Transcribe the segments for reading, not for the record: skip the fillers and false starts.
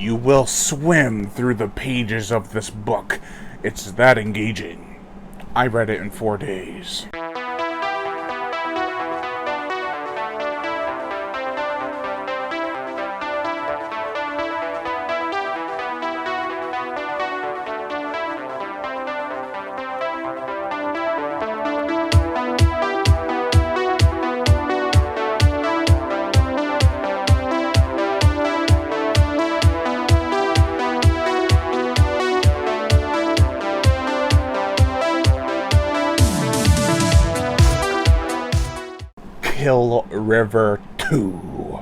You will swim through the pages of this book. It's that engaging. I read it in 4 days. Kill River 2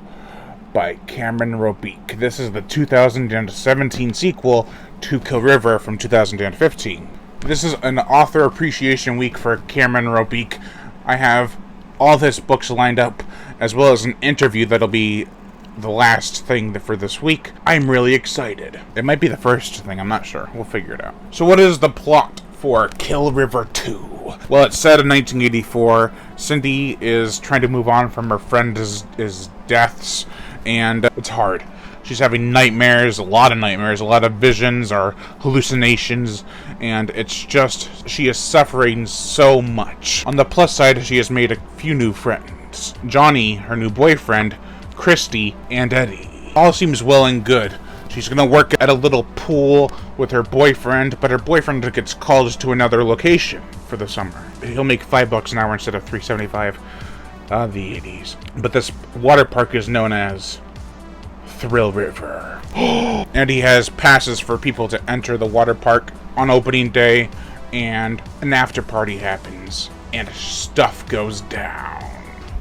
by Cameron Robique. This is the 2017 sequel to Kill River from 2015. This is an author appreciation week for Cameron Robique. I have all his books lined up, as well as an interview that'll be the last thing for this week. I'm really excited. It might be the first thing, I'm not sure. We'll figure it out. So what is the plot for Kill River 2? Well, it's set in 1984. Cindy is trying to move on from her friend's deaths, and it's hard. She's having nightmares, a lot of visions or hallucinations, and it's just, she is suffering so much. On the plus side, she has made a few new friends. Johnny, her new boyfriend, Christy, and Eddie. All seems well and good. She's going to work at a little pool with her boyfriend, but her boyfriend gets called to another location for the summer. He'll make $5 an hour instead of $3.75. The 80s. But this water park is known as Thrill River. And he has passes for people to enter the water park on opening day, and an after party happens, and stuff goes down.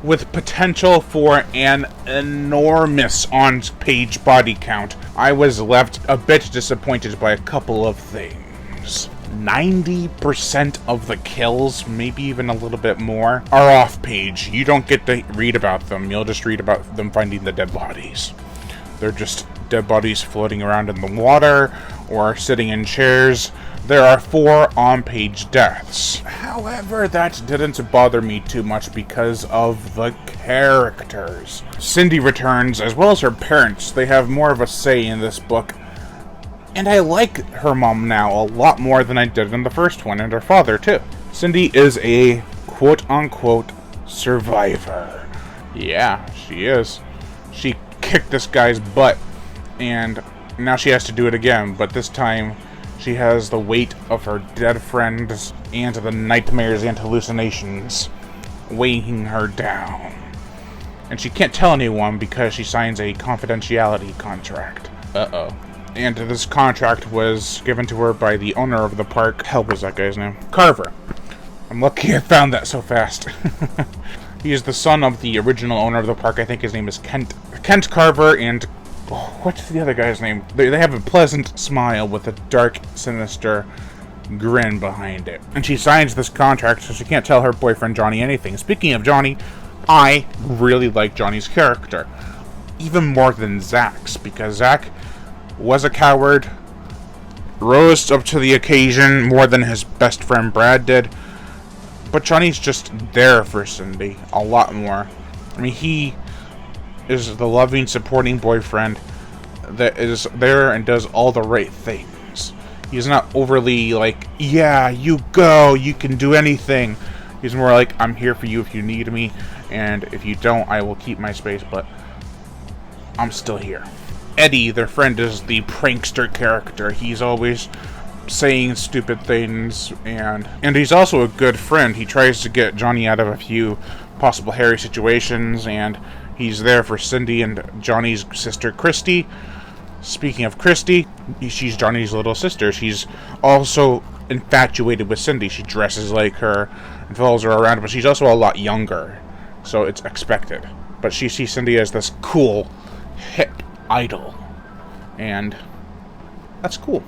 With potential for an enormous on-page body count, I was left a bit disappointed by a couple of things. 90% of the kills, maybe even a little bit more, are off-page. You don't get to read about them. You'll just read about them finding the dead bodies. They're just dead bodies floating around in the water or sitting in chairs. There are 4 on-page deaths. However, that didn't bother me too much because of the characters. Cindy returns, as well as her parents. They have more of a say in this book. And I like her mom now a lot more than I did in the first one, and her father too. Cindy is a quote-unquote survivor. Yeah, she is. She kicked this guy's butt, and now she has to do it again, but this time she has the weight of her dead friends and the nightmares and hallucinations weighing her down. And she can't tell anyone because she signs a confidentiality contract. Uh-oh. And this contract was given to her by the owner of the park. Hell, was that guy's name? Carver. I'm lucky I found that so fast. He is the son of the original owner of the park. I think his name is Kent Carver, and what's the other guy's name? They have a pleasant smile with a dark, sinister grin behind it. And she signs this contract so she can't tell her boyfriend Johnny anything. Speaking of Johnny, I really like Johnny's character. Even more than Zach's, because Zach was a coward, rose up to the occasion more than his best friend Brad did. But Johnny's just there for Cindy a lot more. I mean, he is the loving, supporting boyfriend that is there and does all the right things. He's not overly like, yeah, you go, you can do anything. He's more like, I'm here for you if you need me, and if you don't, I will keep my space, but I'm still here. Eddie, their friend, is the prankster character. He's always saying stupid things, and he's also a good friend. He tries to get Johnny out of a few possible hairy situations, and he's there for Cindy and Johnny's sister, Christy. Speaking of Christy, she's Johnny's little sister. She's also infatuated with Cindy. She dresses like her and follows her around, but she's also a lot younger, so it's expected. But she sees Cindy as this cool, hip idol, and that's cool.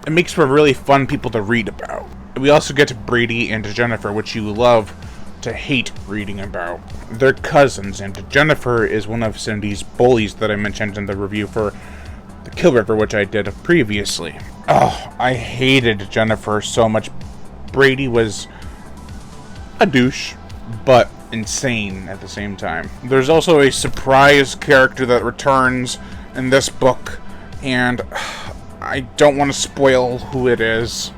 It makes for really fun people to read about. We also get to Brady and Jennifer, which you love to hate reading about. They're cousins, and Jennifer is one of Cindy's bullies that I mentioned in the review for the Kill River, which I did previously. Oh, I hated Jennifer so much. Brady was a douche, but insane at the same time. There's also a surprise character that returns in this book And I don't want to spoil who it is,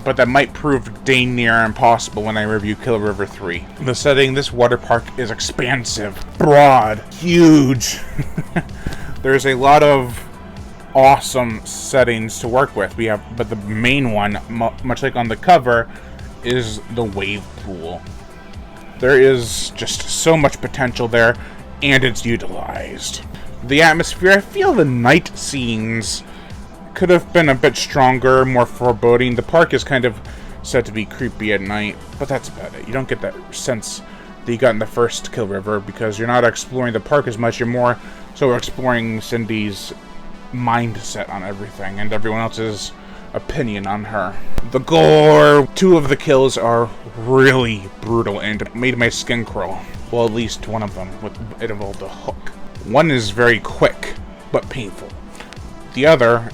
but that might prove dang near impossible when I review Kill River 3. The setting, this water park is expansive, broad, huge. There's a lot of awesome settings to work with. But the main one, much like on the cover, is the wave pool. There is just so much potential there, and it's utilized. The atmosphere, I feel the night scenes could have been a bit stronger, more foreboding. The park is kind of said to be creepy at night, but that's about it. You don't get that sense that you got in the first Kill River, because you're not exploring the park as much, you're more so exploring Cindy's mindset on everything, and everyone else's opinion on her. The gore, 2 of the kills are really brutal and made my skin crawl. Well, at least one of them, it involved a hook. One is very quick, but painful. The other,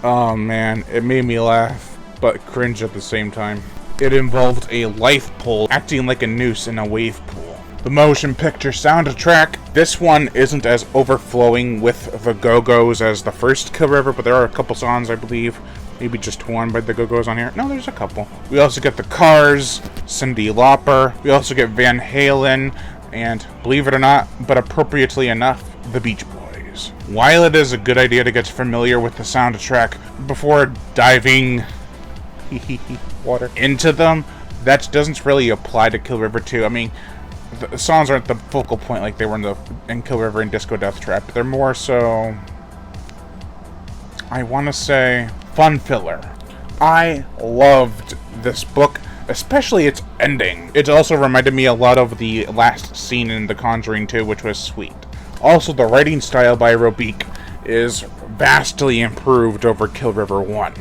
oh man, it made me laugh, but cringe at the same time. It involved a life pole acting like a noose in a wave pool. The motion picture soundtrack, this one isn't as overflowing with the Go-Go's as the first Kill River, but there are a couple songs, I believe. Maybe just one by the Go-Go's on here. No, there's a couple. We also get the Cars, Cyndi Lauper. We also get Van Halen, and believe it or not, but appropriately enough, the Beach Boys. While it is a good idea to get familiar with the soundtrack before diving water into them, that doesn't really apply to Kill River 2. I mean, the songs aren't the focal point like they were in Kill River and Disco Death Trap. They're more so, I want to say, fun filler. I loved this book, especially its ending. It also reminded me a lot of the last scene in The Conjuring 2, which was sweet. Also, the writing style by Robique is vastly improved over Kill River 1.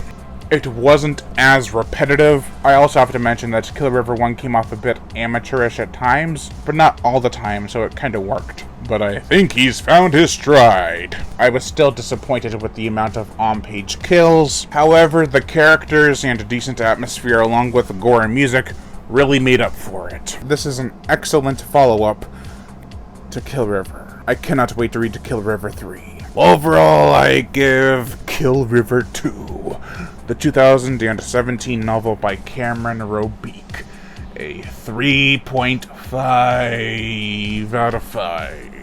It wasn't as repetitive. I also have to mention that Kill River 1 came off a bit amateurish at times, but not all the time, so it kind of worked. But I think he's found his stride. I was still disappointed with the amount of on-page kills. However, the characters and a decent atmosphere along with the gore and music really made up for it. This is an excellent follow-up to Kill River. I cannot wait to read Kill River 3. Overall, I give Kill River 2, the 2017 novel by Cameron Robique, a 3.5 out of 5.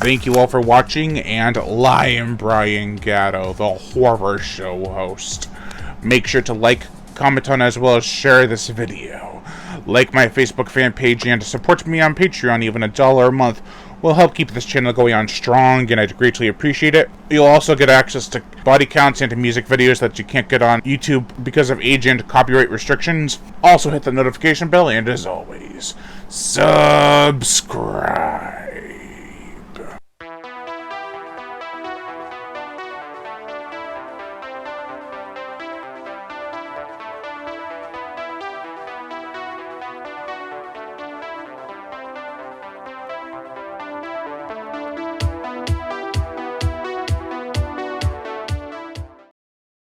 Thank you all for watching, and I am Brian Gatto, the horror show host. Make sure to like, comment on, as well as share this video. Like my Facebook fan page and support me on Patreon. Even $1 a month will help keep this channel going on strong, and I'd greatly appreciate it. You'll also get access to body counts and to music videos that you can't get on YouTube because of age and copyright restrictions. Also hit the notification bell, and as always, subscribe.